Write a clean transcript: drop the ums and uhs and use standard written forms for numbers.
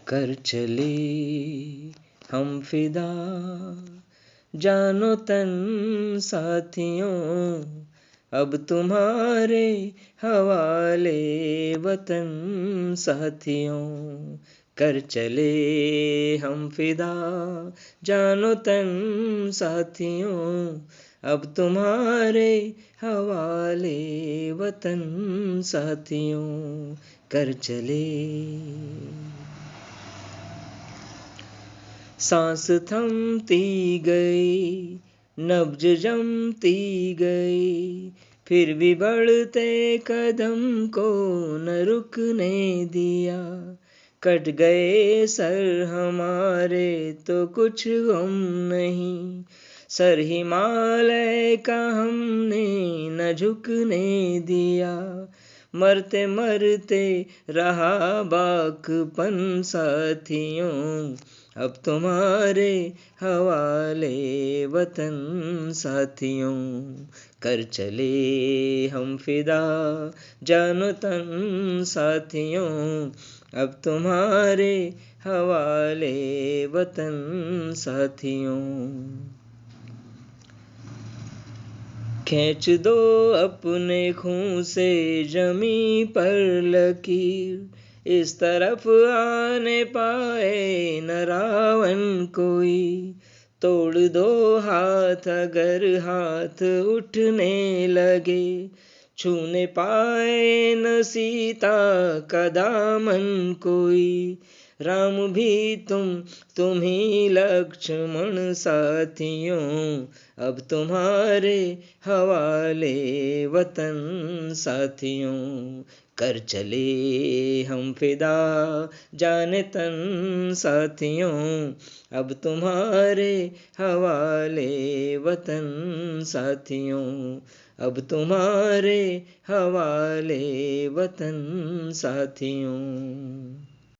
कर चले हम फिदा, जानो तन साथियों, अब तुम्हारे हवाले वतन साथियों। कर चले हम फिदा, जानो तन साथियों, अब तुम्हारे हवाले वतन साथियों। कर चले। सांस थमती गई, नब्ज जमती गई, फिर भी बढ़ते कदम को न रुकने दिया। कट गए सर हमारे तो कुछ गम नहीं, सर हिमालय का हमने न झुकने दिया। मरते मरते रहा बाकपन साथियों, अब तुम्हारे हवाले वतन साथियों। कर चले हम फिदा, जानो तन साथियों, अब तुम्हारे हवाले वतन साथियों। खींच दो अपने खून से जमी पर लकीर, इस तरफ आने पाए न रावण कोई। तोड़ दो हाथ अगर हाथ उठने लगे, छूने पाए न सीता का दामन कोई। राम भी तुम ही लक्ष्मण साथियों, अब तुम्हारे हवाले वतन साथियों। कर चले हम फिदा, जाने तन साथियों, अब तुम्हारे हवाले वतन साथियों। अब तुम्हारे हवाले वतन साथियों।